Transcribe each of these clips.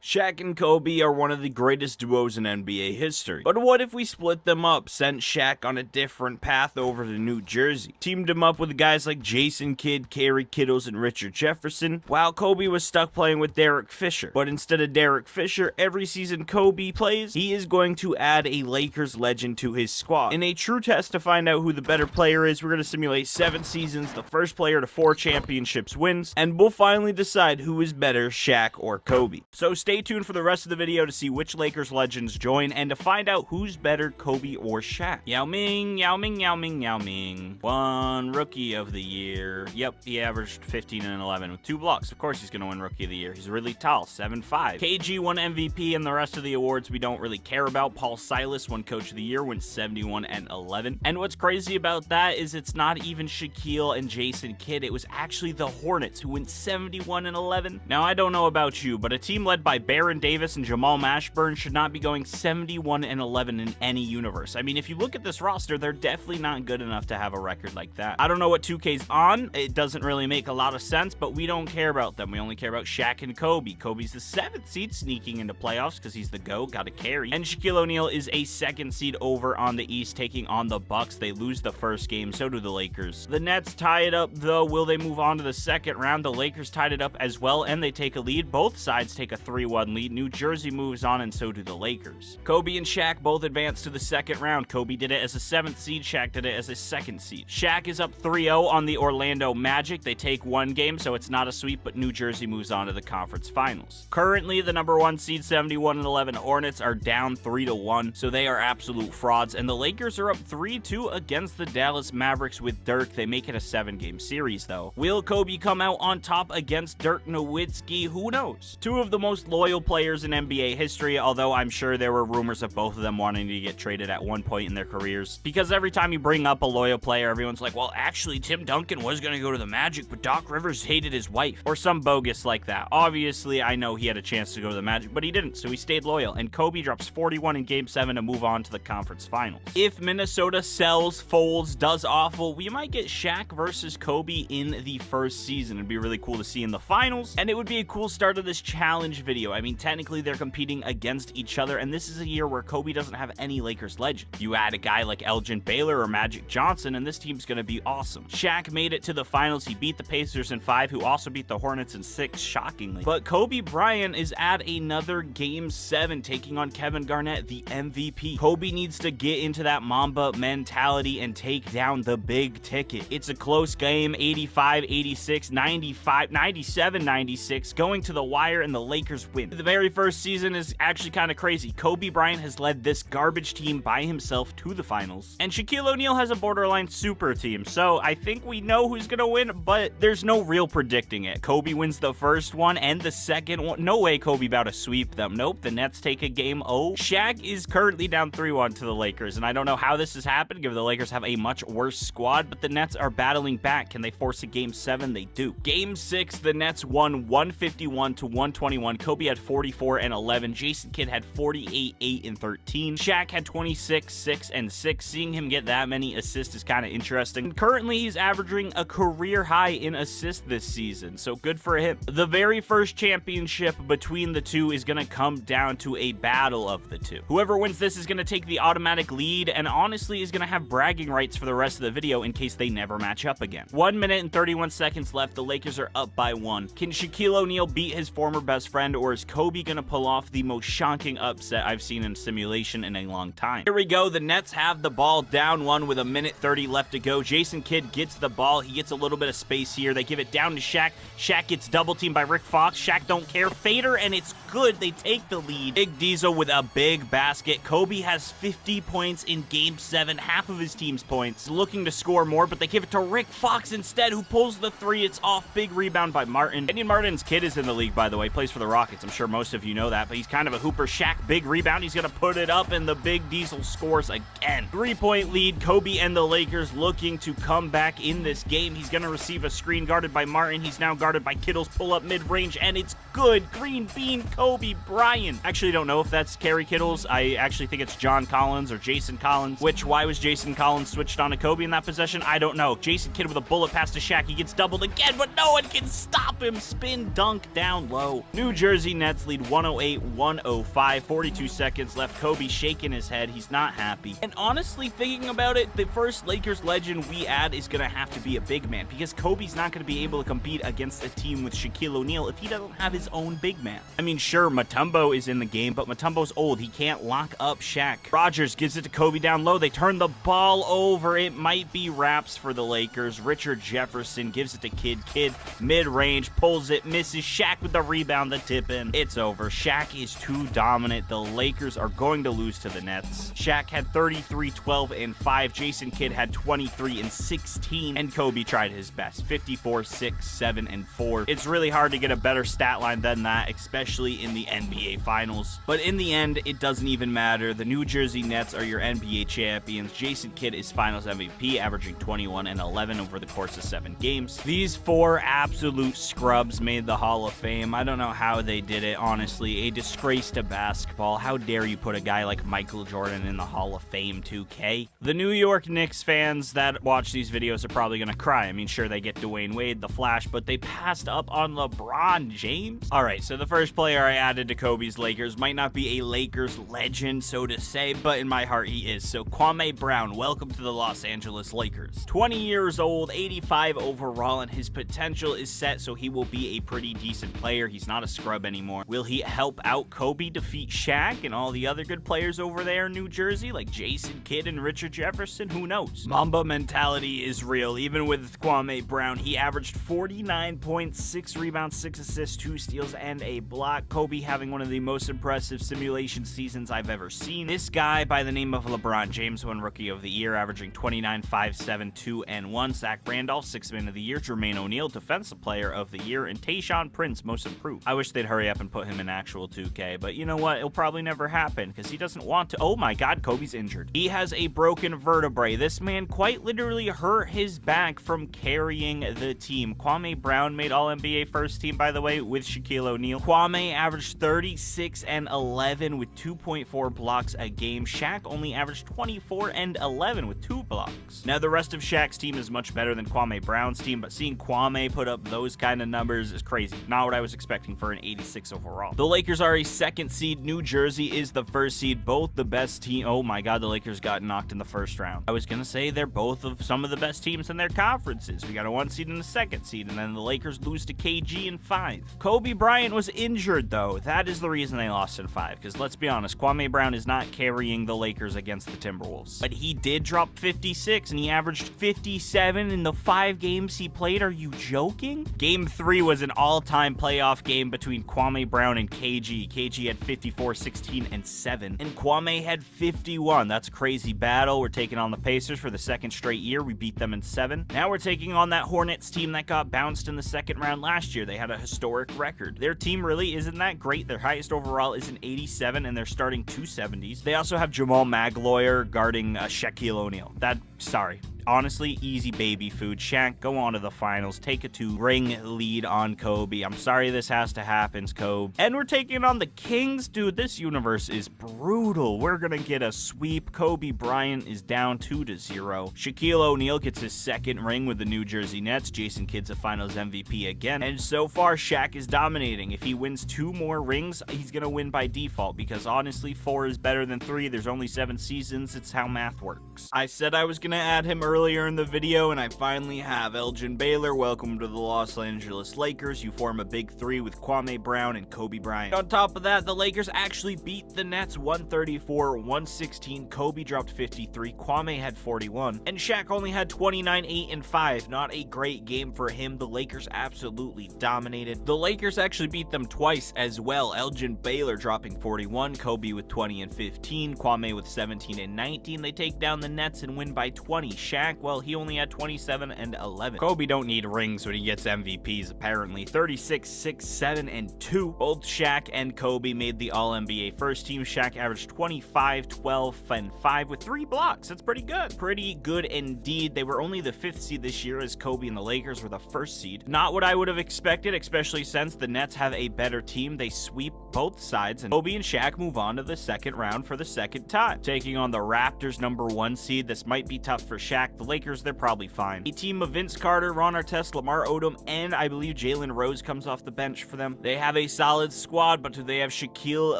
Shaq and Kobe are one of the greatest duos in NBA history. But what if we split them up, sent Shaq on a different path over to New Jersey, teamed him up with guys like Jason Kidd, Kerry Kittles, and Richard Jefferson, while Kobe was stuck playing with Derek Fisher. But instead of Derek Fisher, every season Kobe plays, he is going to add a Lakers legend to his squad. In a true test to find out who the better player is, we're going to simulate 7 seasons, the first player to 4 championships wins, and we'll finally decide who is better, Shaq or Kobe. So stay tuned for the rest of the video to see which Lakers legends join and to find out who's better, Kobe or Shaq. Yao Ming, Yao Ming, Yao Ming, Yao Ming. One Rookie of the Year. Yep, he averaged 15 and 11 with 2 blocks. Of course he's going to win Rookie of the Year. He's really tall, 7'5". KG won MVP, and the rest of the awards we don't really care about. Paul Silas won Coach of the Year, went 71 and 11. And what's crazy about that is it's not even Shaquille and Jason Kidd. It was actually the Hornets who went 71 and 11. Now, I don't know about you, but a team led by Baron Davis and Jamal Mashburn should not be going 71 and 11 in any universe. I mean, if you look at this roster, they're definitely not good enough to have a record like that. I don't know what 2K's on. It doesn't really make a lot of sense, but we don't care about them. We only care about Shaq and Kobe. Kobe's the 7th seed sneaking into playoffs because he's the GOAT, got to carry. And Shaquille O'Neal is a 2nd seed over on the East, taking on the Bucks. They lose the first game, so do the Lakers. The Nets tie it up, though. Will they move on to the second round? The Lakers tied it up as well, and they take a lead. Both sides take a 3-1 lead. New Jersey moves on, and so do the Lakers. Kobe and Shaq both advance to the second round. Kobe did it as a 7th seed. Shaq did it as a 2nd seed. Shaq is up 3-0 on the Orlando Magic. They take 1 game, so it's not a sweep, but New Jersey moves on to the conference finals. Currently, the number 1 seed 71 and 11 Hornets are down 3-1, so they are absolute frauds, and the Lakers are up 3-2 against the Dallas Mavericks with Dirk. They make it a 7-game series, though. Will Kobe come out on top against Dirk Nowitzki? Who knows? 2 of the most loyal players in NBA history, although I'm sure there were rumors of both of them wanting to get traded at one point in their careers. Because every time you bring up a loyal player, everyone's like, well, actually, Tim Duncan was going to go to the Magic, but Doc Rivers hated his wife. Or some bogus like that. Obviously, I know he had a chance to go to the Magic, but he didn't, so he stayed loyal. And Kobe drops 41 in Game 7 to move on to the conference finals. If Minnesota sells, folds, does awful, we might get Shaq versus Kobe in the first season. It'd be really cool to see in the finals, and it would be a cool start of this challenge video. I mean, technically, they're competing against each other, and this is a year where Kobe doesn't have any Lakers legend. You add a guy like Elgin Baylor or Magic Johnson, and this team's gonna be awesome. Shaq made it to the finals. He beat the Pacers in 5, who also beat the Hornets in 6, shockingly. But Kobe Bryant is at another Game 7, taking on Kevin Garnett, the MVP. Kobe needs to get into that Mamba mentality and take down the big ticket. It's a close game, 85-86, 97-96, going to the wire, and the Lakers win. The very first season is actually kind of crazy. Kobe Bryant has led this garbage team by himself to the finals, and Shaquille O'Neal has a borderline super team, so I think we know who's gonna win, but there's no real predicting it. Kobe wins the first one and the second one. No way Kobe about to sweep them. Nope, the Nets take a game 0. Shaq is currently down 3-1 to the Lakers, and I don't know how this has happened, given the Lakers have a much worse squad, but the Nets are battling back. Can they force a Game 7? They do. Game 6, the Nets won 151-121. Kobe had 44 and 11. Jason Kidd had 48, 8 and 13. Shaq had 26, 6 and 6. Seeing him get that many assists is kind of interesting. Currently, he's averaging a career high in assists this season, so good for him. The very first championship between the two is going to come down to a battle of the two. Whoever wins this is going to take the automatic lead, and honestly is going to have bragging rights for the rest of the video in case they never match up again. 1 minute and 31 seconds left. The Lakers are up by 1. Can Shaquille O'Neal beat his former best friend, or is Kobe going to pull off the most shocking upset I've seen in simulation in a long time? Here we go. The Nets have the ball, down 1 with 1:30 left to go. Jason Kidd gets the ball. He gets a little bit of space here. They give it down to Shaq. Shaq gets double teamed by Rick Fox. Shaq don't care. Fader, and it's good. They take the lead. Big Diesel with a big basket. Kobe has 50 points in Game 7, half of his team's points. Looking to score more, but they give it to Rick Fox instead, who pulls the 3. It's off. Big rebound by Martin. Kenyon Martin's kid is in the league, by the way. Plays for the Rockets. I'm sure most of you know that, but he's kind of a hooper. Shaq, big rebound. He's going to put it up, and the Big Diesel scores again. 3-point lead. Kobe and the Lakers looking to come back in this game. He's going to receive a screen guarded by Martin. He's now guarded by Kittles. Pull up mid-range, and it's good. Green bean Kobe Bryant. Actually don't know if that's Kerry Kittles. I actually think it's John Collins or Jason Collins, why was Jason Collins switched on to Kobe in that possession? I don't know. Jason Kidd with a bullet pass to Shaq. He gets doubled again, but no one can stop him. Spin dunk down low. New Jersey Nets lead 108-105, 42 seconds left. Kobe shaking his head. He's not happy. And honestly, thinking about it, the first Lakers legend we add is going to have to be a big man, because Kobe's not going to be able to compete against a team with Shaquille O'Neal if he doesn't have his own big man. I mean, sure, Mutombo is in the game, but Mutombo's old. He can't lock up Shaq. Rogers gives it to Kobe down low. They turn the ball over. It might be wraps for the Lakers. Richard Jefferson gives it to Kidd. Kidd, mid-range, pulls it, misses. Shaq with the rebound, the tip in. It's over. Shaq is too dominant. The Lakers are going to lose to the Nets. Shaq had 33, 12, and 5. Jason Kidd had 23 and 16. And Kobe tried his best. 54, 6, 7, and 4. It's really hard to get a better stat line than that, especially in the NBA Finals. But in the end, it doesn't even matter. The New Jersey Nets are your NBA champions. Jason Kidd is Finals MVP, averaging 21 and 11 over the course of 7 games. These 4 absolute scrubs made the Hall of Fame. I don't know how they did it, honestly. A disgrace to basketball. How dare you put a guy like Michael Jordan in the Hall of Fame 2K? The New York Knicks fans that watch these videos are probably going to cry. I mean, sure, they get Dwayne Wade, the Flash, but they passed up on LeBron James? Alright, so the first player I added to Kobe's Lakers might not be a Lakers legend, so to say, but in my heart he is. So Kwame Brown, welcome to the Los Angeles Lakers. 20 years old, 85 overall, and his potential is set, so he will be a pretty decent player. He's not a scrub anymore. Will he help out Kobe defeat Shaq and all the other good players over there in New Jersey, like Jason Kidd and Richard Jefferson? Who knows? Mamba mentality is real. Even with Kwame Brown, he averaged 49.6 rebounds, 6 assists, 2 steals, and a block. Kobe having one of the most impressive simulation seasons I've ever seen. This guy by the name of LeBron James won Rookie of the Year, averaging 29, 5, 7, 2, and 1. Zach Randolph, 6th Man of the Year. Jermaine O'Neal, Defensive Player of the Year. And Tayshaun Prince, Most Improved. I wish they'd hurry up and put him in actual 2K, but you know what? It'll probably never happen because he doesn't want to. Oh my god, Kobe's injured. He has a broken vertebrae. This man quite literally hurt his back from carrying the team. Kwame Brown made All-NBA first team, by the way, with Shaquille O'Neal. Kwame averaged 36 and 11 with 2.4 blocks a game. Shaq only averaged 24 and 11 with 2 blocks. Now, the rest of Shaq's team is much better than Kwame Brown's team, but seeing Kwame put up those kind of numbers is crazy. Not what I was expecting for an 86 overall. The Lakers are a 2nd seed. New Jersey is the 1st seed. Both the best team. Oh my god, the Lakers got knocked in the 1st round. I was gonna say they're both of some of the best teams in their conferences. We got a 1 seed and a 2nd seed, and then the Lakers lose to KG in 5. Kobe Bryant was injured, though. That is the reason they lost in 5, because let's be honest, Kwame Brown is not carrying the Lakers against the Timberwolves. But he did drop 56, and he averaged 57 in the 5 games he played. Are you joking? Game 3 was an all-time playoff game between Kwame Brown and KG. KG had 54, 16, and 7, and Kwame had 51. That's a crazy battle. We're taking on the Pacers for the 2nd straight year. We beat them in 7. Now we're taking on that Hornets team that got bounced in the 2nd round last year. They had a historic record. Their team really isn't that great. Their highest overall is an 87, and they're starting 270s. They also have Jamal Magloire guarding Shaquille O'Neal. Sorry. Honestly, easy baby food. Shaq, go on to the finals. Take a 2-ring lead on Kobe. I'm sorry this has to happen, Kobe. And we're taking on the Kings. Dude, this universe is brutal. We're gonna get a sweep. Kobe Bryant is down 2-0. Shaquille O'Neal gets his 2nd ring with the New Jersey Nets. Jason Kidd's a finals MVP again. And so far, Shaq is dominating. If he wins 2 more rings, he's gonna win by default, because honestly, 4 is better than 3. There's only 7 seasons. It's how math works. I said I was gonna add him earlier in the video, and I finally have. Elgin Baylor, welcome to the Los Angeles Lakers. You form a big 3 with Kwame Brown and Kobe Bryant. On top of that, the Lakers actually beat the Nets 134-116. Kobe dropped 53, Kwame had 41, and Shaq only had 29, 8, and 5. Not a great game for him. The Lakers absolutely dominated. The Lakers actually beat them twice as well. Elgin Baylor dropping 41, Kobe with 20 and 15, Kwame with 17 and 19. They take down the Nets and win by 20. Shaq, well, he only had 27 and 11. Kobe don't need rings when he gets MVPs, apparently. 36, 6, 7, and 2. Both Shaq and Kobe made the All-NBA first team. Shaq averaged 25, 12, and 5 with 3 blocks. That's pretty good. Pretty good indeed. They were only the 5th seed this year, as Kobe and the Lakers were the 1st seed. Not what I would have expected, especially since the Nets have a better team. They sweep both sides, and Kobe and Shaq move on to the 2nd round for the 2nd time. Taking on the Raptors, number 1 seed. This might be tough for Shaq. Shaq. The Lakers, they're probably fine. A team of Vince Carter, Ron Artest, Lamar Odom, and I believe Jalen Rose comes off the bench for them. They have a solid squad, but do they have Shaquille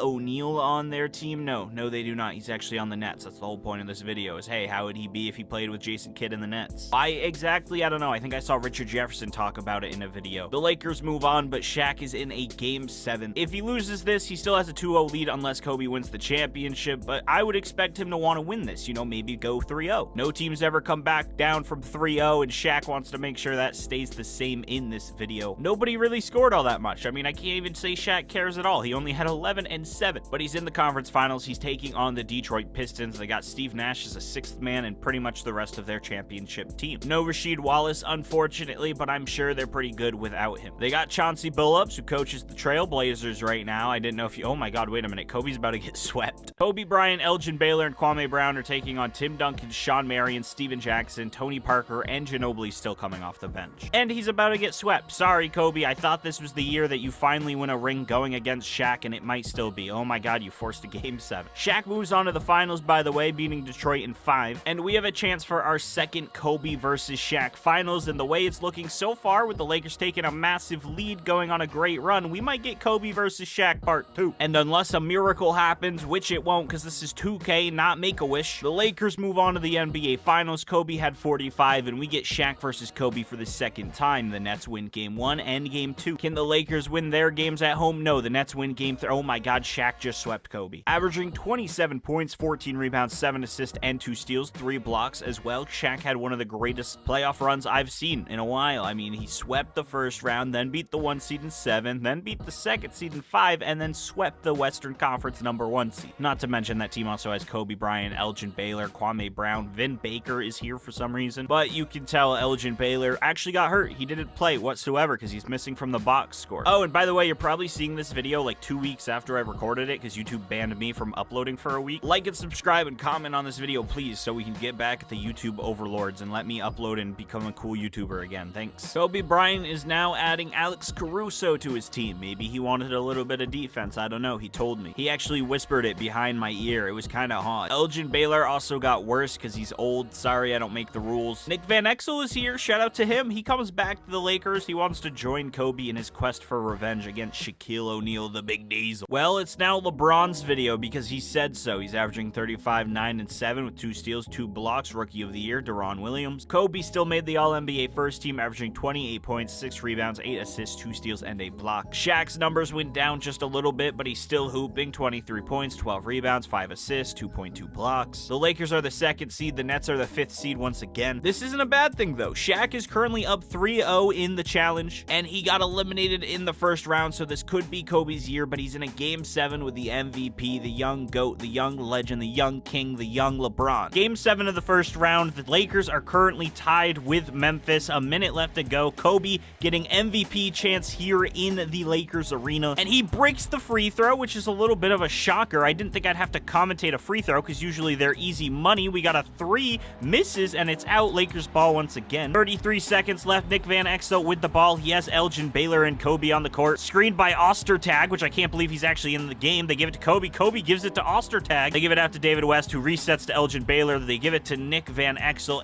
O'Neal on their team? No, they do not. He's actually on the Nets. That's the whole point of this video is, hey, how would he be if he played with Jason Kidd in the Nets? Why exactly? I don't know. I think I saw Richard Jefferson talk about it in a video. The Lakers move on, but Shaq is in a Game 7. If he loses this, he still has a 2-0 lead unless Kobe wins the championship, but I would expect him to want to win this, you know, maybe go 3-0. No team's ever come back down from 3-0, and Shaq wants to make sure that stays the same in this video. Nobody really scored all that much. I mean, I can't even say Shaq cares at all. He only had 11 and 7, but he's in the conference finals. He's taking on the Detroit Pistons. They got Steve Nash as a 6th man and pretty much the rest of their championship team. No Rasheed Wallace, unfortunately, but I'm sure they're pretty good without him. They got Chauncey Billups, who coaches the Trailblazers right now. I didn't know if you... Oh my god, wait a minute. Kobe's about to get swept. Kobe Bryant, Elgin Baylor, and Kwame Brown are taking on Tim Duncan, Sean Marion, Steven Jackson, Tony Parker, and Ginobili still coming off the bench. And he's about to get swept. Sorry, Kobe. I thought this was the year that you finally win a ring going against Shaq, and it might still be. Oh my god, you forced a Game 7. Shaq moves on to the finals, by the way, beating Detroit in 5. And we have a chance for our second Kobe versus Shaq finals, and the way it's looking so far, with the Lakers taking a massive lead going on a great run, we might get Kobe versus Shaq part 2. And unless a miracle happens, which it won't because this is 2K, not Make-A-Wish, the Lakers move on to the NBA Finals. Kobe had 45, and we get Shaq versus Kobe for the second time. The Nets win Game 1 and Game 2. Can the Lakers win their games at home? No, the Nets win Game 3. Oh my god, Shaq just swept Kobe. Averaging 27 points, 14 rebounds, 7 assists, and 2 steals, 3 blocks as well. Shaq had one of the greatest playoff runs I've seen in a while. I mean, he swept the first round, then beat the 1 seed in 7, then beat the 2nd seed in 5, and then swept the Western Conference #1 seed. Not to mention that team also has Kobe Bryant, Elgin Baylor, Kwame Brown, Vin Baker is here for some reason, but you can tell Elgin Baylor actually got hurt. He didn't play whatsoever because he's missing from the box score. Oh, and by the way, you're probably seeing this video like 2 weeks after I recorded it because YouTube banned me from uploading for a week. Like and subscribe and comment on this video, please, so we can get back at the YouTube overlords and let me upload and become a cool YouTuber again. Thanks. Kobe Bryant is now adding Alex Caruso to his team. Maybe he wanted a little bit of defense. I don't know. He told me. He actually whispered it behind my ear. It was kind of hot. Elgin Baylor also got worse because he's old. Sorry, I don't make the rules. Nick Van Exel is here. Shout out to him. He comes back to the Lakers. He wants to join Kobe in his quest for revenge against Shaquille O'Neal, the Big Diesel. Well, it's now LeBron's video because he said so. He's averaging 35, 9, and 7 with 2 steals, 2 blocks. Rookie of the Year, Deron Williams. Kobe still made the All-NBA first team, averaging 28 points, 6 rebounds, 8 assists, 2 steals, and a block. Shaq's numbers went down just a little bit, but he's still hooping. 23 points, 12 rebounds, 5 assists, 2.2 blocks. The Lakers are the 2nd seed. The Nets are the 5th seed once again. This isn't a bad thing, though. Shaq is currently up 3-0 in the challenge, and he got eliminated in the first round, so this could be Kobe's year, but he's in a Game 7 with the MVP, the young GOAT, the young legend, the young king, the young LeBron. Game 7 of the first round, the Lakers are currently tied with Memphis. A minute left to go. Kobe getting MVP chance here in the Lakers arena, and he breaks the free throw, which is a little bit of a shocker. I didn't think I'd have to commentate a free throw because usually they're easy money. We got a 3, misses, and it's out. Lakers ball once again. 33 seconds left. Nick Van Exel with the ball. He has Elgin Baylor and Kobe on the court. Screened by Ostertag, which I can't believe he's actually in the game. They give it to Kobe. Kobe gives it to Ostertag. They give it out to David West, who resets to Elgin Baylor. They give it to Nick Van Exel.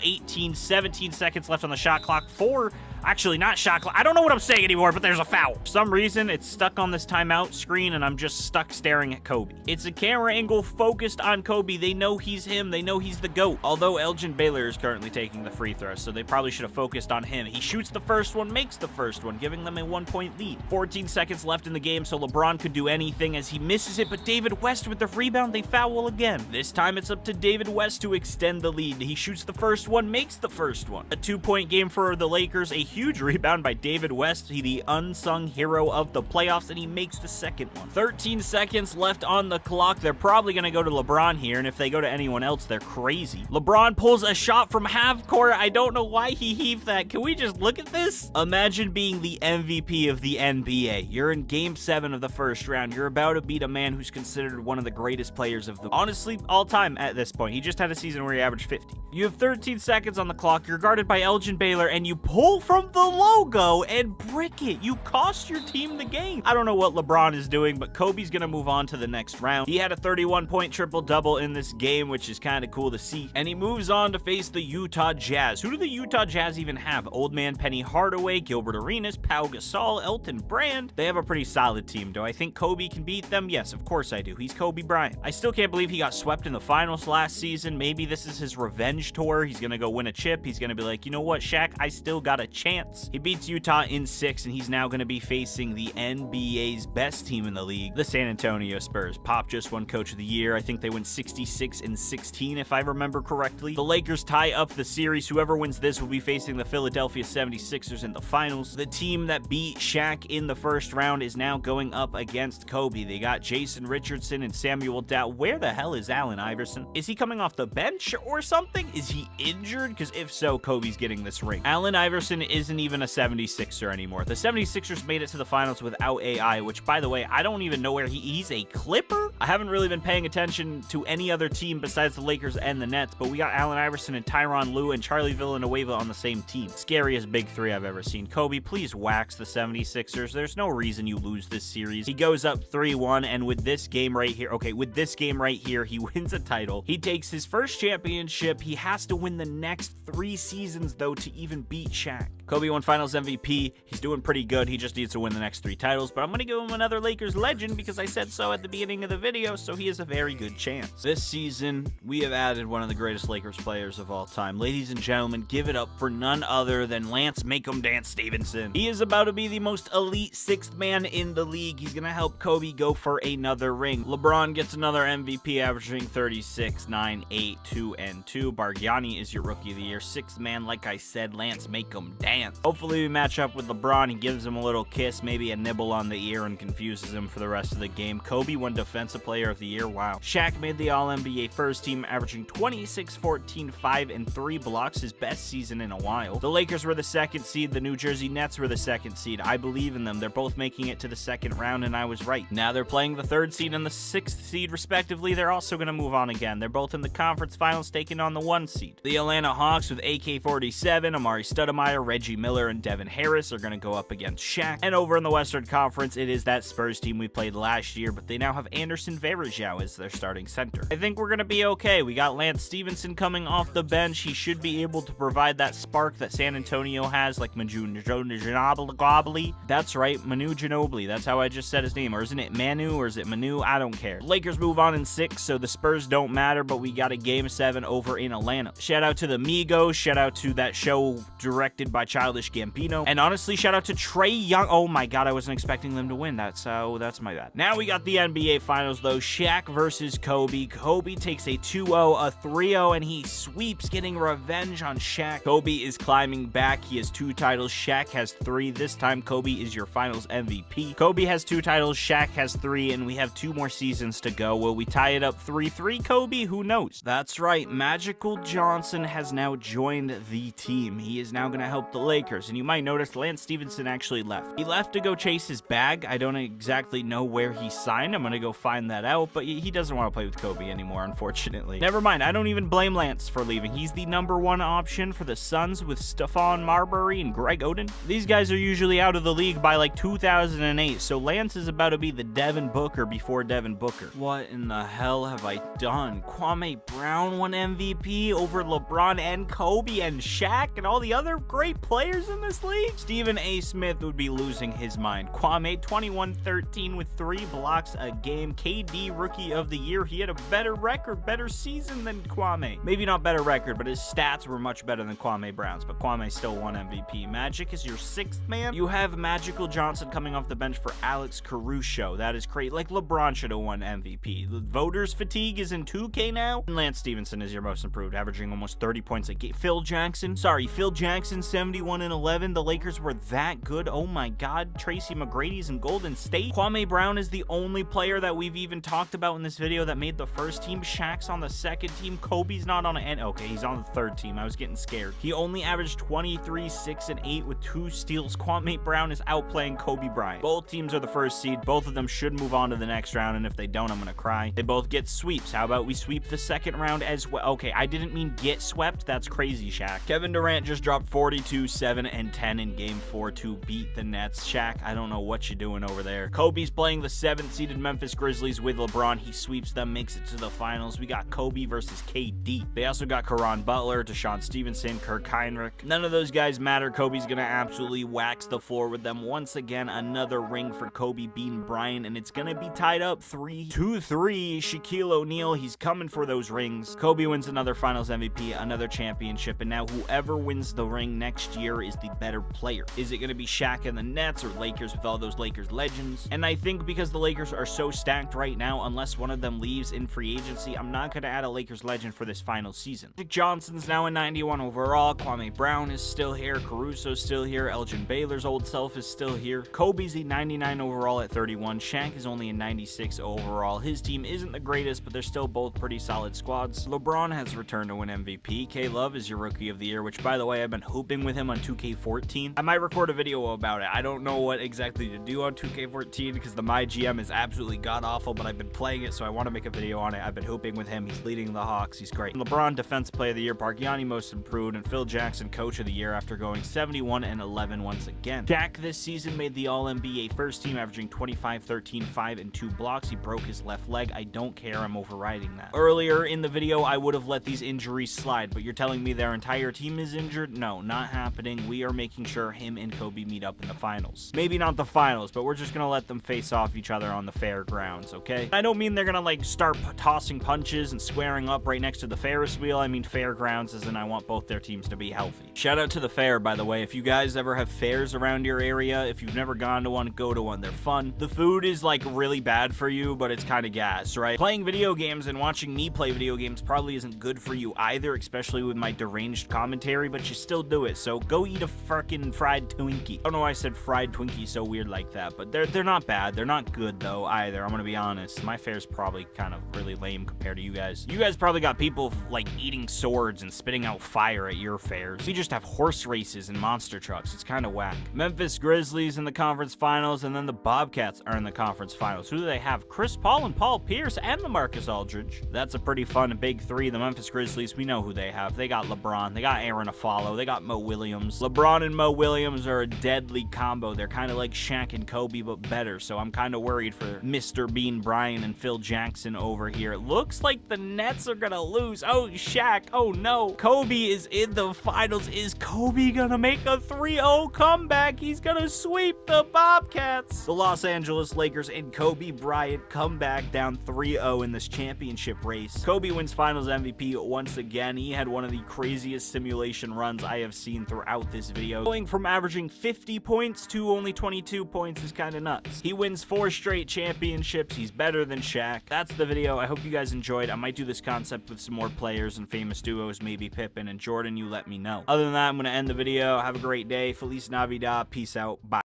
17 seconds left on the shot clock. 4, actually not shot clock. I don't know what I'm saying anymore, but there's a foul. For some reason, it's stuck on this timeout screen, and I'm just stuck staring at Kobe. It's a camera angle focused on Kobe. They know he's him. They know he's the GOAT. Although Elgin Baylor is currently taking the free throw, so they probably should have focused on him. He shoots the first one, makes the first one, giving them a 1-point lead. 14 seconds left in the game, so LeBron could do anything as he misses it, but David West with the rebound, they foul again. This time it's up to David West to extend the lead. He shoots the first one, makes the first one. A 2-point game for the Lakers. A huge rebound by David West, the unsung hero of the playoffs, and he makes the second one. 13 seconds left on the clock. They're probably going to go to LeBron here, and if they go to anyone else, they're crazy. LeBron pulls a shot from half court. I don't know why he heaved that. Can we just look at this? Imagine being the MVP of the NBA. You're in Game 7 of the first round. You're about to beat a man who's considered one of the greatest players of the, honestly, all time at this point. He just had a season where he averaged 50. You have 13 seconds on the clock. You're guarded by Elgin Baylor, and you pull from from the logo and brick it. You cost your team the game. I don't know what LeBron is doing, but Kobe's gonna move on to the next round. He had a 31-point triple-double in this game, which is kind of cool to see. And he moves on to face the Utah Jazz. Who do the Utah Jazz even have? Old man Penny Hardaway, Gilbert Arenas, Pau Gasol, Elton Brand. They have a pretty solid team. Do I think Kobe can beat them? Yes, of course I do. He's Kobe Bryant. I still can't believe he got swept in the finals last season. Maybe this is his revenge tour. He's gonna go win a chip. He's gonna be like, you know what, Shaq, I still got a chance. He beats Utah in 6, and he's now gonna be facing the NBA's best team in the league, the San Antonio Spurs. Pop just won Coach of the Year. I think they went 66-16 if I remember correctly. The Lakers tie up the series. Whoever wins this will be facing the Philadelphia 76ers in the finals. The team that beat Shaq in the first round is now going up against Kobe. They got Jason Richardson and Samuel Dow. Where the hell is Allen Iverson? Is he coming off the bench or something? Is he injured? Because if so, Kobe's getting this ring. Allen Iverson isn't even a 76er anymore. The 76ers made it to the finals without AI, which, by the way, I don't even know where he's a Clipper? I haven't really been paying attention to any other team besides the Lakers and the Nets, but we got Allen Iverson and Tyronn Lue and Charlie Villanueva on the same team. Scariest big three I've ever seen. Kobe, please wax the 76ers. There's no reason you lose this series. He goes up 3-1, and with this game right here, he wins a title. He takes his first championship. He has to win the next 3 seasons, though, to even beat Shaq. Kobe won Finals MVP. He's doing pretty good. He just needs to win the next 3 titles, but I'm going to give him another Lakers legend because I said so at the beginning of the video, so he has a very good chance. This season, we have added one of the greatest Lakers players of all time. Ladies and gentlemen, give it up for none other than Lance Make-'em Dance Stevenson. He is about to be the most elite 6th man in the league. He's going to help Kobe go for another ring. LeBron gets another MVP, averaging 36, 9, 8, 2, and 2. Bargnani is your Rookie of the Year. 6th man, like I said, Lance Make-'em Dance. Hopefully we match up with LeBron. He gives him a little kiss, maybe a nibble on the ear, and confuses him for the rest of the game. Kobe won Defensive Player of the Year. Wow. Shaq made the All-NBA first team, averaging 26, 14, 5, and 3 blocks, his best season in a while. The Lakers were the 2nd seed. The New Jersey Nets were the 2nd seed. I believe in them. They're both making it to the 2nd round, and I was right. Now they're playing the 3rd seed and the 6th seed, respectively. They're also going to move on again. They're both in the conference finals, taking on the 1 seed. The Atlanta Hawks with AK-47, Amari Stoudemire, Reggie Miller, and Devin Harris are going to go up against Shaq. And over in the Western Conference, it is that Spurs team we played last year, but they now have Anderson Varejao as their starting center. I think we're going to be okay. We got Lance Stevenson coming off the bench. He should be able to provide that spark that San Antonio has, like Manu Ginobili. That's right, Manu Ginobili. That's how I just said his name. Or isn't it Manu, or is it Manu? I don't care. Lakers move on in 6, so the Spurs don't matter, but we got a Game 7 over in Atlanta. Shout out to the Migos. Shout out to that show directed by Childish Gambino. And honestly, shout out to Trae Young. Oh my god, I wasn't expecting them to win. That's my bad. Now we got the NBA Finals, though. Shaq versus Kobe. Kobe takes a 2-0, a 3-0, and he sweeps, getting revenge on Shaq. Kobe is climbing back. He has 2 titles. Shaq has 3. This time, Kobe is your Finals MVP. Kobe has 2 titles. Shaq has 3, and we have 2 more seasons to go. Will we tie it up 3-3, Kobe? Who knows? That's right. Magical Johnson has now joined the team. He is now going to help the Lakers, and you might notice Lance Stevenson actually left. He left to go chase his bag. I don't exactly know where he signed. I'm going to go find that out, but he doesn't want to play with Kobe anymore, unfortunately. Never mind. I don't even blame Lance for leaving. He's the #1 option for the Suns with Stephon Marbury and Greg Oden. These guys are usually out of the league by like 2008, so Lance is about to be the Devin Booker before Devin Booker. What in the hell have I done? Kwame Brown won MVP over LeBron and Kobe and Shaq and all the other great players in this league? Stephen A. Smith would be losing his mind. Kwame, 21-13 with 3 blocks a game. KD Rookie of the Year. He had a better record, better season than Kwame. Maybe not better record, but his stats were much better than Kwame Brown's, but Kwame still won MVP. Magic is your 6th man. You have Magical Johnson coming off the bench for Alex Caruso. That is great. Like, LeBron should have won MVP. The voters fatigue is in 2K now. And Lance Stevenson is your most improved, averaging almost 30 points a game. Phil Jackson, 71-11. The Lakers were that good. Oh my god. Tracy McGrady's in Golden State. Kwame Brown is the only player that we've even talked about in this video that made the first team. Shaq's on the 2nd team. Kobe's not on it. Okay, he's on the 3rd team. I was getting scared. He only averaged 23, 6, and 8 with 2 steals. Kwame Brown is outplaying Kobe Bryant. Both teams are the 1st seed. Both of them should move on to the next round, and if they don't, I'm gonna cry. They both get sweeps. How about we sweep the 2nd round as well? Okay, I didn't mean get swept. That's crazy, Shaq. Kevin Durant just dropped 42, 7-10 in Game 4 to beat the Nets. Shaq, I don't know what you're doing over there. Kobe's playing the 7th-seeded Memphis Grizzlies with LeBron. He sweeps them, makes it to the finals. We got Kobe versus KD. They also got Caron Butler, Deshaun Stevenson, Kirk Heinrich. None of those guys matter. Kobe's gonna absolutely wax the floor with them. Once again, another ring for Kobe beating Bryant, and it's gonna be tied up 3-3. Shaquille O'Neal, he's coming for those rings. Kobe wins another Finals MVP, another championship, and now whoever wins the ring next year is the better player. Is it gonna be Shaq and the Nets or Lakers with all those Lakers legends? And I think because the Lakers are so stacked right now, unless one of them leaves in free agency, I'm not gonna add a Lakers legend for this final season. Magic Johnson's now a 91 overall. Kwame Brown is still here. Caruso's still here. Elgin Baylor's old self is still here. Kobe's a 99 overall at 31. Shaq is only a 96 overall. His team isn't the greatest, but they're still both pretty solid squads. LeBron has returned to win MVP. K-Love is your Rookie of the Year, which, by the way, I've been hooping with him on 2K14. I might record a video about it. I don't know what exactly to do on 2K14 because the MyGM is absolutely god-awful, but I've been playing it, so I want to make a video on it. I've been hooping with him. He's leading the Hawks. He's great. LeBron, Defensive Player of the Year. Parkiani, Most Improved. And Phil Jackson, Coach of the Year after going 71-11 once again. Shaq this season made the All-NBA first team, averaging 25, 13, 5, and 2 blocks. He broke his left leg. I don't care. I'm overriding that. Earlier in the video, I would have let these injuries slide, but you're telling me their entire team is injured? No, not happening. We are making sure him and Kobe meet up in the finals. Maybe not the finals, but we're just gonna let them face off each other on the fairgrounds, okay? I don't mean they're gonna like start tossing punches and squaring up right next to the Ferris wheel. I mean fairgrounds as in I want both their teams to be healthy. Shout out to the fair, by the way. If you guys ever have fairs around your area, if you've never gone to one, go to one. They're fun. The food is like really bad for you, but it's kind of gas, right? Playing video games and watching me play video games probably isn't good for you either, especially with my deranged commentary, but you still do it. So go eat a freaking fried Twinkie. I don't know why I said fried Twinkie so weird like that, but they're not bad. They're not good though either. I'm gonna be honest. My fair's probably kind of really lame compared to you guys. You guys probably got people like eating swords and spitting out fire at your fairs. We just have horse races and monster trucks. It's kind of whack. Memphis Grizzlies in the conference finals, and then the Bobcats are in the conference finals. Who do they have? Chris Paul and Paul Pierce and LaMarcus Aldridge. That's a pretty fun big three. The Memphis Grizzlies, we know who they have. They got LeBron. They got Aaron Aflalo. They got Mo Williams. LeBron and Mo Williams are a deadly combo. They're kind of like Shaq and Kobe, but better. So I'm kind of worried for Mr. Bean Bryant and Phil Jackson over here. It looks like the Nets are gonna lose. Oh, Shaq. Oh, no. Kobe is in the finals. Is Kobe gonna make a 3-0 comeback? He's gonna sweep the Bobcats. The Los Angeles Lakers and Kobe Bryant come back down 3-0 in this championship race. Kobe wins Finals MVP once again. He had one of the craziest simulation runs I have seen throughout this video. Going from averaging 50 points to only 22 points is kind of nuts. He wins 4 straight championships. He's better than Shaq. That's the video. I hope you guys enjoyed. I might do this concept with some more players and famous duos, maybe Pippen and Jordan. You let me know. Other than that, I'm going to end the video. Have a great day. Feliz Navidad. Peace out. Bye.